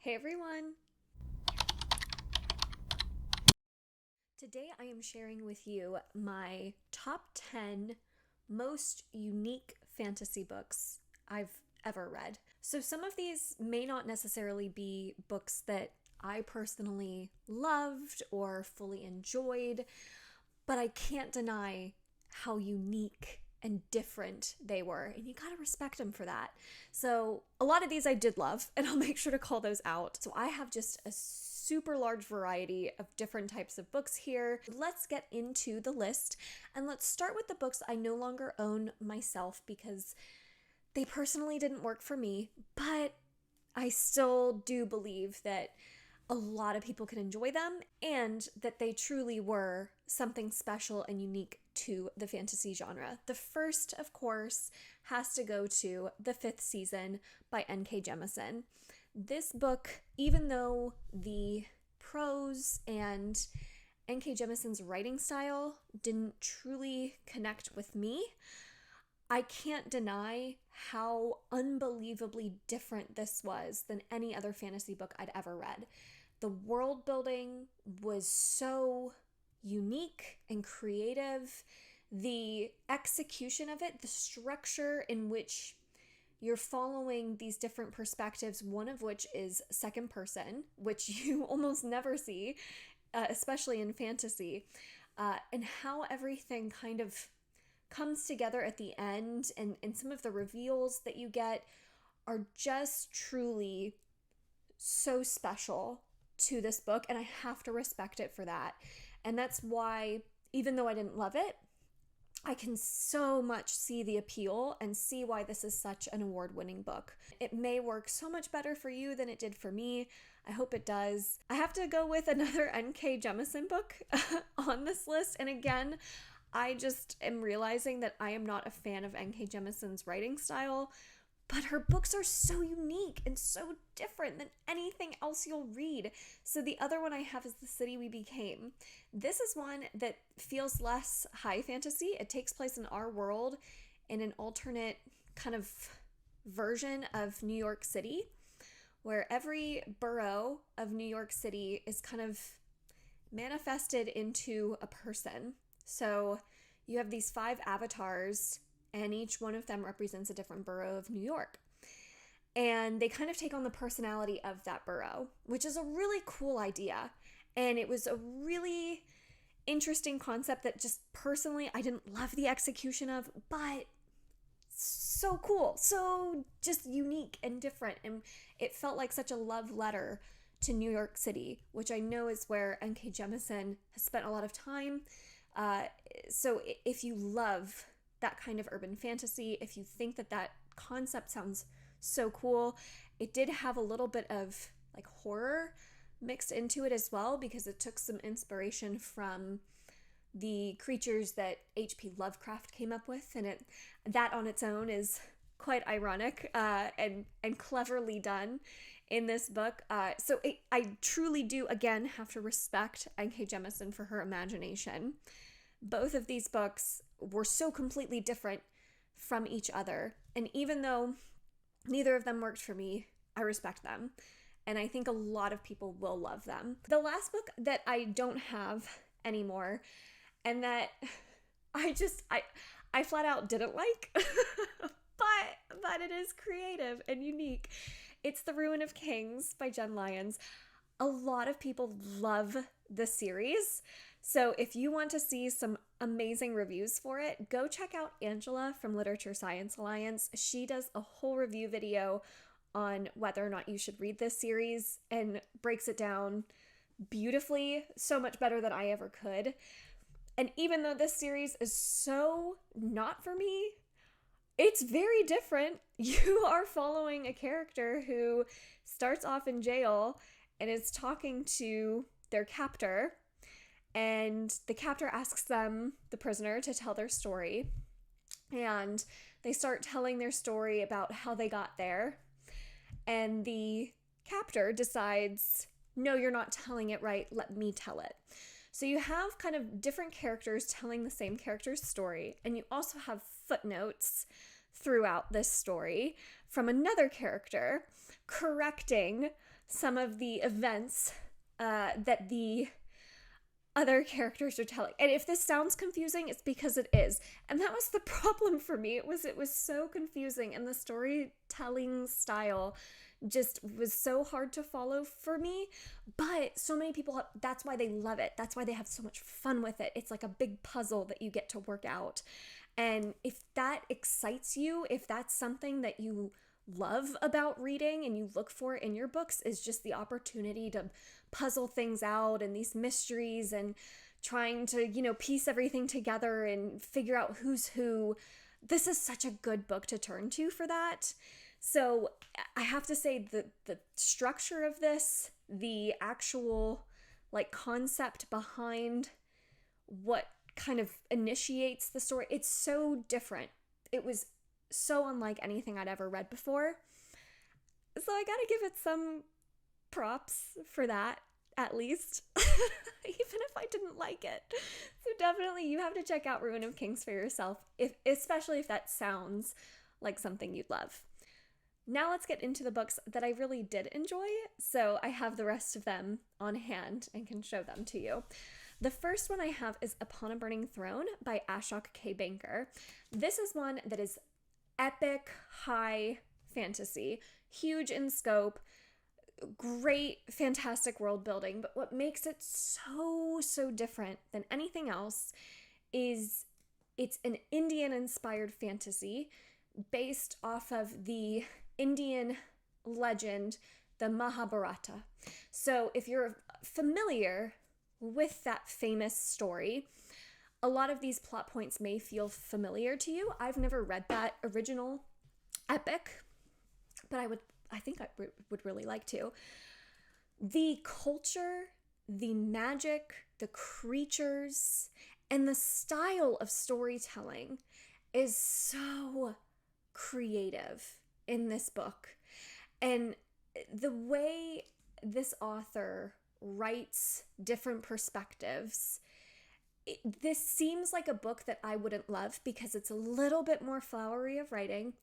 Hey everyone! Today I am sharing with you my top 10 most unique fantasy books I've ever read. So some of these may not necessarily be books that I personally loved or fully enjoyed, but I can't deny how unique and different they were, and you gotta respect them for that. So, a lot of these I did love, and I'll make sure to call those out. So, I have just a super large variety of different types of books here. Let's get into the list, and let's start with the books I no longer own myself because they personally didn't work for me, but I still do believe that a lot of people can enjoy them and that they truly were something special and unique to the fantasy genre. The first, of course, has to go to The Fifth Season by N.K. Jemisin. This book, even though the prose and N.K. Jemisin's writing style didn't truly connect with me, I can't deny how unbelievably different this was than any other fantasy book I'd ever read. The world building was so unique and creative. The execution of it, the structure in which you're following these different perspectives, one of which is second person, which you almost never see, especially in fantasy, and how everything kind of comes together at the end, and some of the reveals that you get are just truly so special to this book, and I have to respect it for that. And that's why, even though I didn't love it, I can so much see the appeal and see why this is such an award-winning book. It may work so much better for you than it did for me. I hope it does. I have to go with another N.K. Jemisin book on this list, and again, I just am realizing that I am not a fan of N.K. Jemisin's writing style, but her books are so unique and so different than anything else you'll read. So the other one I have is The City We Became. This is one that feels less high fantasy. It takes place in our world in an alternate kind of version of New York City, where every borough of New York City is kind of manifested into a person. So you have these 5 avatars, and each one of them represents a different borough of New York. And they kind of take on the personality of that borough, which is a really cool idea. And it was a really interesting concept that just personally I didn't love the execution of, but so cool, so just unique and different. And it felt like such a love letter to New York City, which I know is where N.K. Jemisin has spent a lot of time. So if you love that kind of urban fantasy, if you think that that concept sounds so cool, it did have a little bit of like horror mixed into it as well, because it took some inspiration from the creatures that H.P. Lovecraft came up with, and that on its own is quite ironic and cleverly done in this book. I truly do, again, have to respect N.K. Jemisin for her imagination. Both of these books were so completely different from each other, and even though neither of them worked for me, I respect them, and I think a lot of people will love them. The last book that I don't have anymore, and that I flat out didn't like, but it is creative and unique. It's The Ruin of Kings by Jen Lyons. A lot of people love the series, so if you want to see some amazing reviews for it, go check out Angela from Literature Science Alliance. She does a whole review video on whether or not you should read this series and breaks it down beautifully, so much better than I ever could. And even though this series is so not for me, it's very different. You are following a character who starts off in jail and is talking to their captor, and the captor asks them, the prisoner, to tell their story, and they start telling their story about how they got there, and the captor decides, no, you're not telling it right, let me tell it. So you have kind of different characters telling the same character's story, and you also have footnotes throughout this story from another character correcting some of the events that the other characters are telling. And if this sounds confusing, it's because it is. And that was the problem for me. It was so confusing, and the storytelling style just was so hard to follow for me. But so many people, that's why they love it. That's why they have so much fun with it. It's like a big puzzle that you get to work out. And if that excites you, if that's something that you love about reading and you look for in your books, is just the opportunity to puzzle things out and these mysteries and trying to, piece everything together and figure out who's who, this is such a good book to turn to for that. So I have to say the structure of this, the actual concept behind what kind of initiates the story, it's so different. It was so unlike anything I'd ever read before. So I gotta give it some props for that, at least, even if I didn't like it. So definitely you have to check out Ruin of Kings for yourself, especially if that sounds like something you'd love. Now let's get into the books that I really did enjoy. So I have the rest of them on hand and can show them to you. The first one I have is Upon a Burning Throne by Ashok K. Banker. This is one that is epic high fantasy, huge in scope, great, fantastic world building. But what makes it so different than anything else is it's an Indian-inspired fantasy based off of the Indian legend, the Mahabharata. So if you're familiar with that famous story, a lot of these plot points may feel familiar to you. I've never read that original epic, but I think I would really like to. The culture, the magic, the creatures, and the style of storytelling is so creative in this book. And the way this author writes different perspectives, this seems like a book that I wouldn't love because it's a little bit more flowery of writing.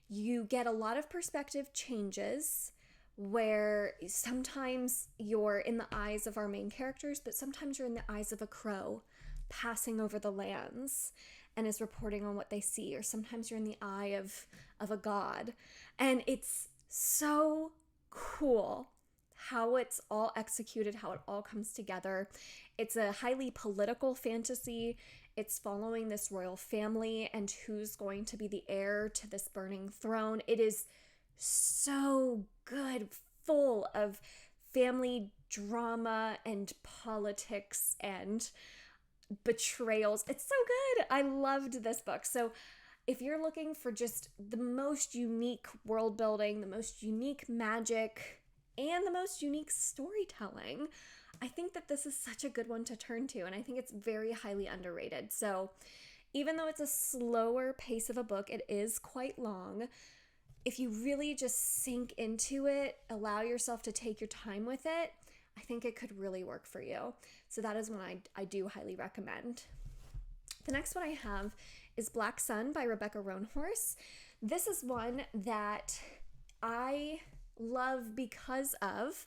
You get a lot of perspective changes where sometimes you're in the eyes of our main characters, but sometimes you're in the eyes of a crow passing over the lands and is reporting on what they see, or sometimes you're in the eye of a god. And it's so cool how it's all executed, how it all comes together. It's a highly political fantasy. It's following this royal family and who's going to be the heir to this burning throne. It is so good, full of family drama and politics and betrayals. It's so good. I loved this book. So if you're looking for just the most unique world building, the most unique magic, and the most unique storytelling, I think that this is such a good one to turn to, and I think it's very highly underrated. So even though it's a slower pace of a book, it is quite long. If you really just sink into it, allow yourself to take your time with it, I think it could really work for you. So that is one I do highly recommend. The next one I have is Black Sun by Rebecca Roanhorse. This is one that I love because of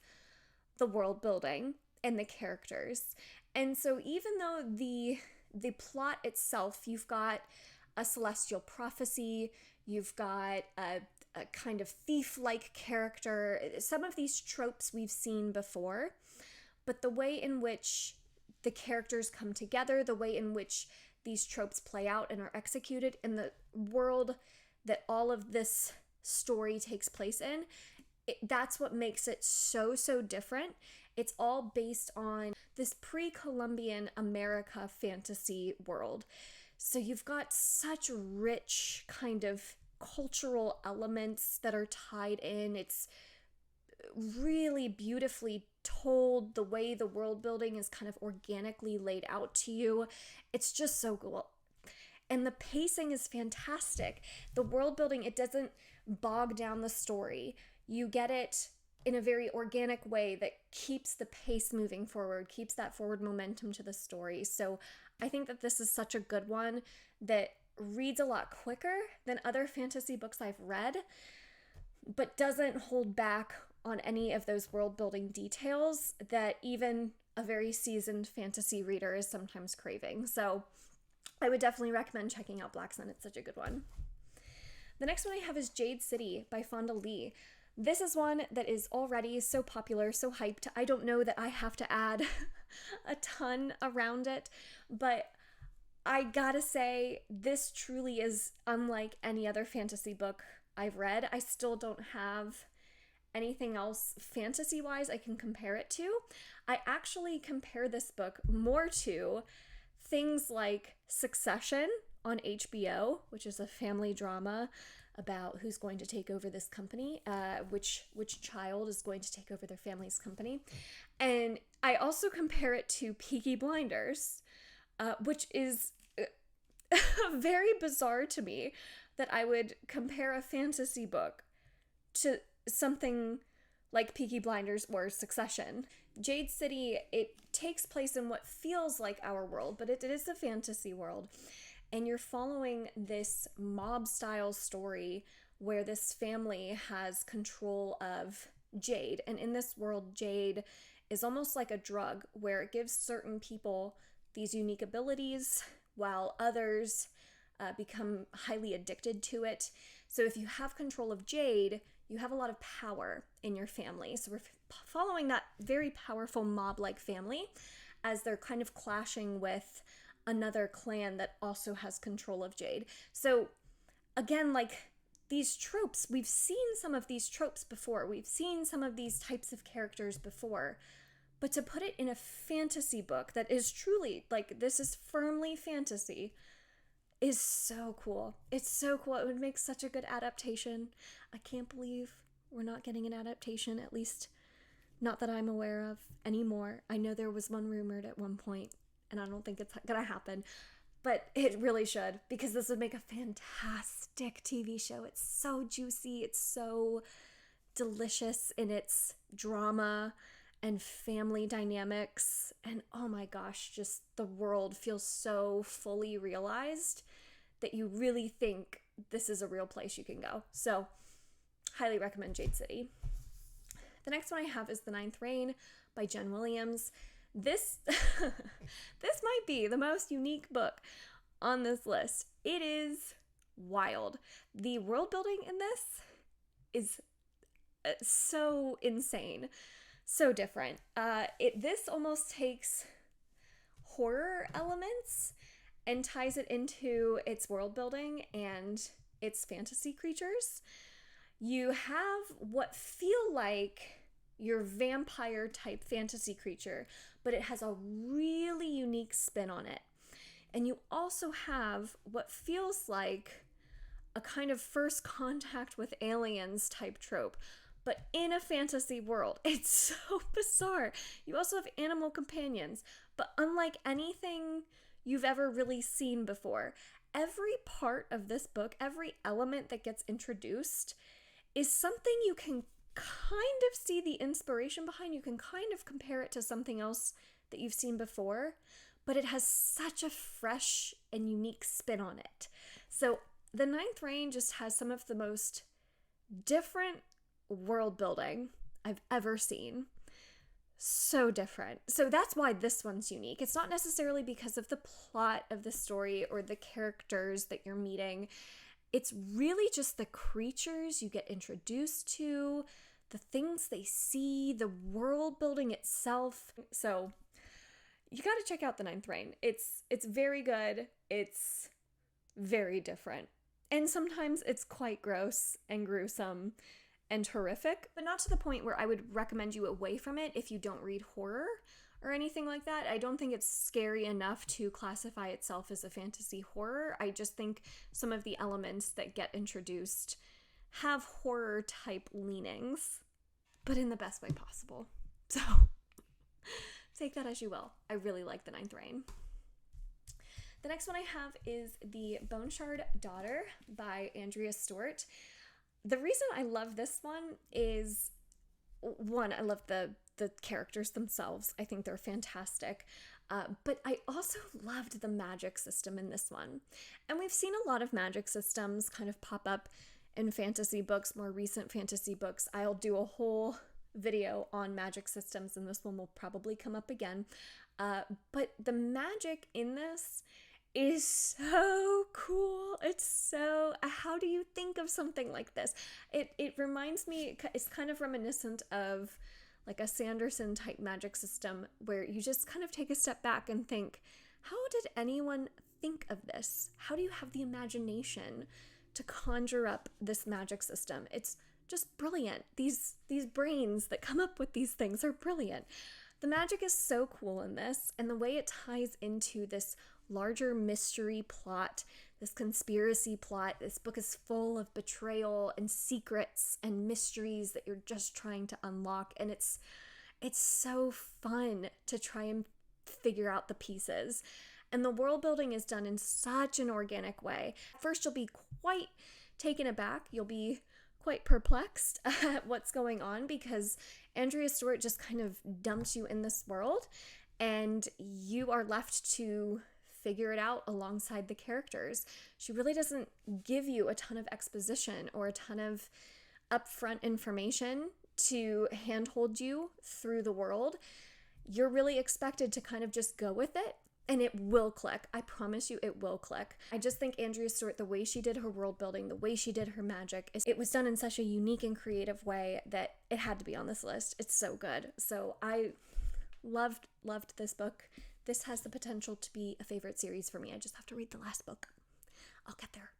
the world building and the characters. And so even though the plot itself, you've got a celestial prophecy, you've got a kind of thief-like character, some of these tropes we've seen before, but the way in which the characters come together, the way in which these tropes play out and are executed in the world that all of this story takes place in, that's what makes it so different. It's all based on this pre-Columbian America fantasy world. So you've got such rich kind of cultural elements that are tied in. It's really beautifully told. The way the world building is kind of organically laid out to you, it's just so cool. And the pacing is fantastic. The world building, it doesn't bog down the story. You get it in a very organic way that keeps the pace moving forward, keeps that forward momentum to the story. So I think that this is such a good one that reads a lot quicker than other fantasy books I've read, but doesn't hold back on any of those world building details that even a very seasoned fantasy reader is sometimes craving. So I would definitely recommend checking out Black Sun. It's such a good one. The next one I have is Jade City by Fonda Lee. This is one that is already so popular, so hyped. I don't know that I have to add a ton around it, but I gotta say, this truly is unlike any other fantasy book I've read. I still don't have anything else fantasy-wise I can compare it to. I actually compare this book more to things like Succession on HBO, which is a family drama about who's going to take over this company, which child is going to take over their family's company. And I also compare it to Peaky Blinders, which is very bizarre to me that I would compare a fantasy book to something like Peaky Blinders or Succession. Jade City, it takes place in what feels like our world, but it is a fantasy world. And you're following this mob-style story where this family has control of Jade. And in this world, Jade is almost like a drug where it gives certain people these unique abilities while others become highly addicted to it. So if you have control of Jade, you have a lot of power in your family. So we're following that very powerful mob-like family as they're kind of clashing with another clan that also has control of Jade. So again, like these tropes, we've seen some of these tropes before. We've seen some of these types of characters before. But to put it in a fantasy book that is truly, like, this is firmly fantasy, is so cool. It's so cool. It would make such a good adaptation. I can't believe we're not getting an adaptation, at least not that I'm aware of anymore. I know there was one rumored at one point, and I don't think it's gonna happen, but it really should, because this would make a fantastic TV show. It's so juicy. It's so delicious in its drama and family dynamics. And oh my gosh, just the world feels so fully realized that you really think this is a real place you can go. So highly recommend Jade City. The next one I have is The Ninth Reign by Jen Williams. This this might be the most unique book on this list. It is wild. The world building in this is so insane. So different. This almost takes horror elements and ties it into its world building and its fantasy creatures. You have what feel like your vampire type fantasy creature, but it has a really unique spin on it. And you also have what feels like a kind of first contact with aliens type trope, but in a fantasy world. It's so bizarre. You also have animal companions, but unlike anything you've ever really seen before. Every part of this book, every element that gets introduced is something you can kind of see the inspiration behind. You can kind of compare it to something else that you've seen before, but it has such a fresh and unique spin on it. So The Ninth Reign just has some of the most different world building I've ever seen. So different. So that's why this one's unique. It's not necessarily because of the plot of the story or the characters that you're meeting. It's really just the creatures you get introduced to, the things they see, the world building itself. So you got to check out The Ninth Reign. It's very good. It's very different. And sometimes it's quite gross and gruesome and horrific, but not to the point where I would recommend you away from it if you don't read horror or anything like that. I don't think it's scary enough to classify itself as a fantasy horror. I just think some of the elements that get introduced have horror type leanings, but in the best way possible. So take that as you will. I really like The Ninth Reign. The next one I have is The Bone Shard Daughter by Andrea Stewart. The reason I love this one is, one, I love the characters themselves. I think they're fantastic. But I also loved the magic system in this one. And we've seen a lot of magic systems kind of pop up in fantasy books, more recent fantasy books. I'll do a whole video on magic systems, and this one will probably come up again. But the magic in this is so cool. It's so, how do you think of something like this? It reminds me, it's kind of reminiscent of like a Sanderson type magic system where you just kind of take a step back and think, how did anyone think of this? How do you have the imagination to conjure up this magic system? It's just brilliant. These brains that come up with these things are brilliant. The magic is so cool in this, and the way it ties into this larger mystery plot, this conspiracy plot. This book is full of betrayal and secrets and mysteries that you're just trying to unlock, and it's so fun to try and figure out the pieces. And the world building is done in such an organic way. First, you'll be quite taken aback. You'll be quite perplexed at what's going on because Andrea Stewart just kind of dumps you in this world and you are left to figure it out alongside the characters. She really doesn't give you a ton of exposition or a ton of upfront information to handhold you through the world. You're really expected to kind of just go with it. And it will click. I promise you it will click. I just think Andrea Stewart, the way she did her world building, the way she did her magic, it was done in such a unique and creative way that it had to be on this list. It's so good. So I loved this book. This has the potential to be a favorite series for me. I just have to read the last book. I'll get there.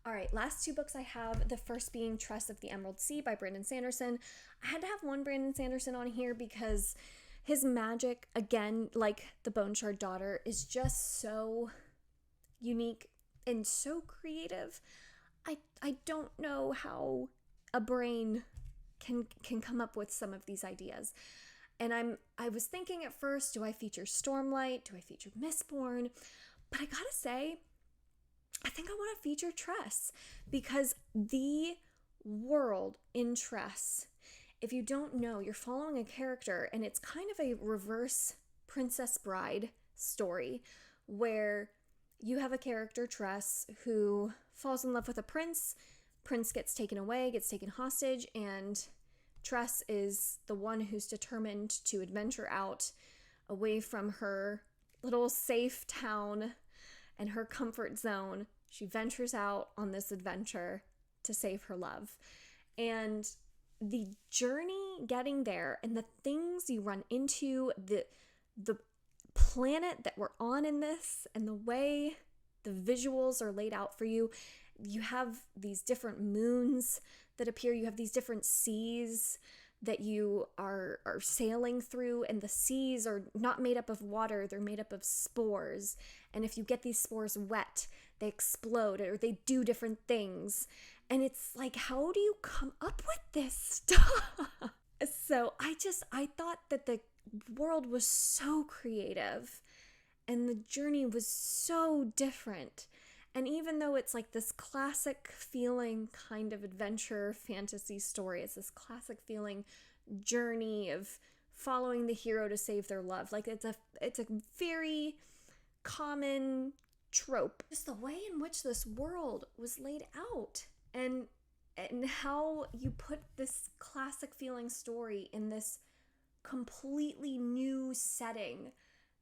All right, last two books I have, the first being Tress of the Emerald Sea by Brandon Sanderson. I had to have one Brandon Sanderson on here because his magic, again, like the Bone Shard Daughter, is just so unique and so creative. I don't know how a brain can come up with some of these ideas. And I was thinking at first, do I feature Stormlight? Do I feature Mistborn? But I gotta say, I think I want to feature Tress because the world in Tress, if you don't know, you're following a character and it's kind of a reverse Princess Bride story where you have a character, Tress, who falls in love with a prince. Prince gets taken away, gets taken hostage, and Tress is the one who's determined to adventure out away from her little safe town and her comfort zone. She ventures out on this adventure to save her love. And the journey getting there and the things you run into, the planet that we're on in this, and the way the visuals are laid out for you. You have these different moons that appear. You have these different seas that you are sailing through, and the seas are not made up of water. They're made up of spores. And if you get these spores wet, they explode or they do different things. And it's like, how do you come up with this stuff? So I thought that the world was so creative and the journey was so different. And even though it's like this classic feeling kind of adventure fantasy story, it's this classic feeling journey of following the hero to save their love. Like it's a very common trope. Just the way in which this world was laid out and how you put this classic feeling story in this completely new setting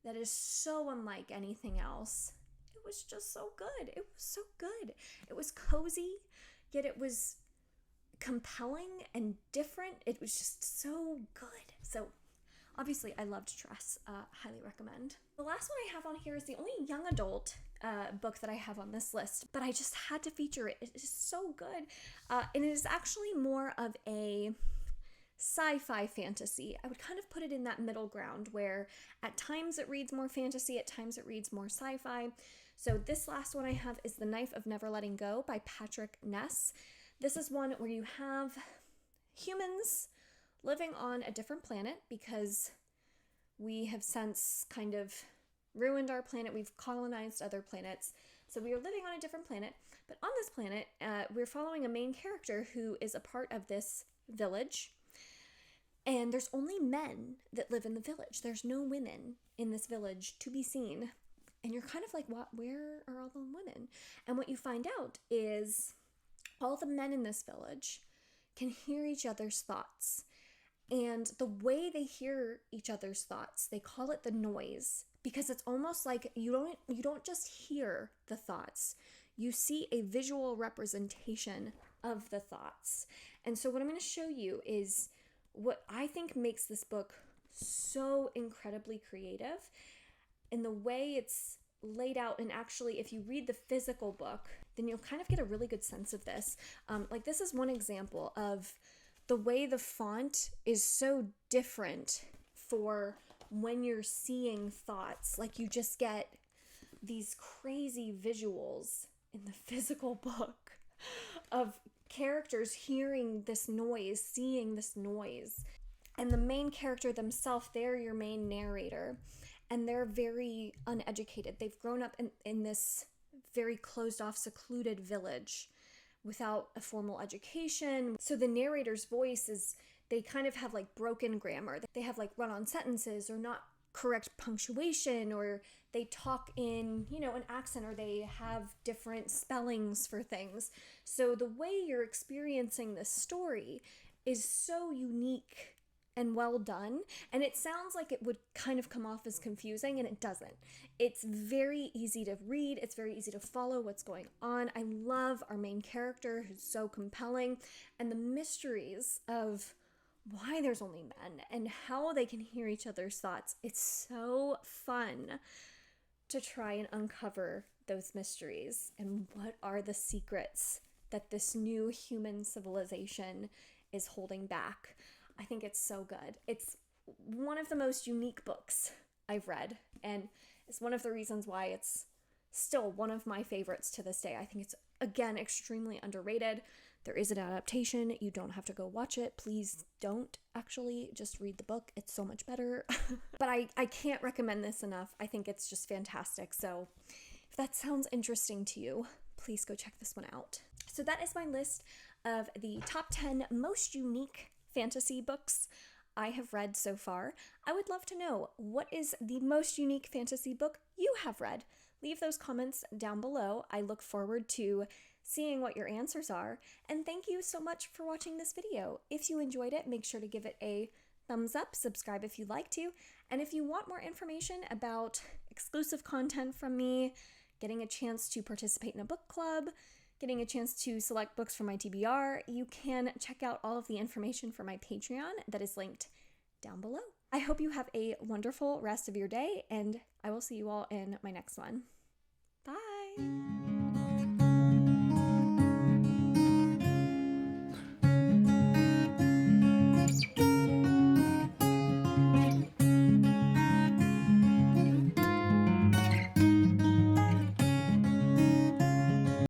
that is so unlike anything else. It was just so good. It was so good. It was cozy, yet it was compelling and different. It was just so good. So obviously I loved Tress. Highly recommend. The last one I have on here is the only young adult book that I have on this list, but I just had to feature it. It is so good. And it is actually more of a sci-fi fantasy. I would kind of put it in that middle ground where at times it reads more fantasy, at times it reads more sci-fi. So this last one I have is The Knife of Never Letting Go by Patrick Ness. This is one where you have humans living on a different planet because we have since kind of ruined our planet. We've colonized other planets. So we are living on a different planet. But on this planet, we're following a main character who is a part of this village. And there's only men that live in the village. There's no women in this village to be seen. And you're kind of like, what? Where are all the women? And what you find out is all the men in this village can hear each other's thoughts. And the way they hear each other's thoughts, they call it the noise, because it's almost like you don't just hear the thoughts. You see a visual representation of the thoughts. And so what I'm going to show you is what I think makes this book so incredibly creative, and the way it's laid out. And actually, if you read the physical book, then you'll kind of get a really good sense of this. Like this is one example of the way the font is so different for when you're seeing thoughts. Like you just get these crazy visuals in the physical book of characters hearing this noise, seeing this noise. And the main character themselves, they're your main narrator. And they're very uneducated. They've grown up in this very closed off, secluded village without a formal education. So the narrator's voice is, they kind of have like broken grammar. They have like run-on sentences or not correct punctuation, or they talk in, an accent, or they have different spellings for things. So the way you're experiencing this story is so unique and well done, and it sounds like it would kind of come off as confusing, and it doesn't. It's very easy to read. It's very easy to follow what's going on. I love our main character, who's so compelling, and the mysteries of why there's only men and how they can hear each other's thoughts. It's so fun to try and uncover those mysteries, and what are the secrets that this new human civilization is holding back. I think it's so good. It's one of the most unique books I've read, and it's one of the reasons why it's still one of my favorites to this day. I think it's, again, extremely underrated. There is an adaptation. You don't have to go watch it. Please don't actually just read the book. It's so much better. But I can't recommend this enough. I think it's just fantastic. So if that sounds interesting to you, please go check this one out. So that is my list of the top 10 most unique fantasy books I have read so far. I would love to know, what is the most unique fantasy book you have read? Leave those comments down below. I look forward to seeing what your answers are. And thank you so much for watching this video. If you enjoyed it, make sure to give it a thumbs up, subscribe if you'd like to. And if you want more information about exclusive content from me, getting a chance to participate in a book club, getting a chance to select books for my TBR, you can check out all of the information for my Patreon that is linked down below. I hope you have a wonderful rest of your day, and I will see you all in my next one. Bye!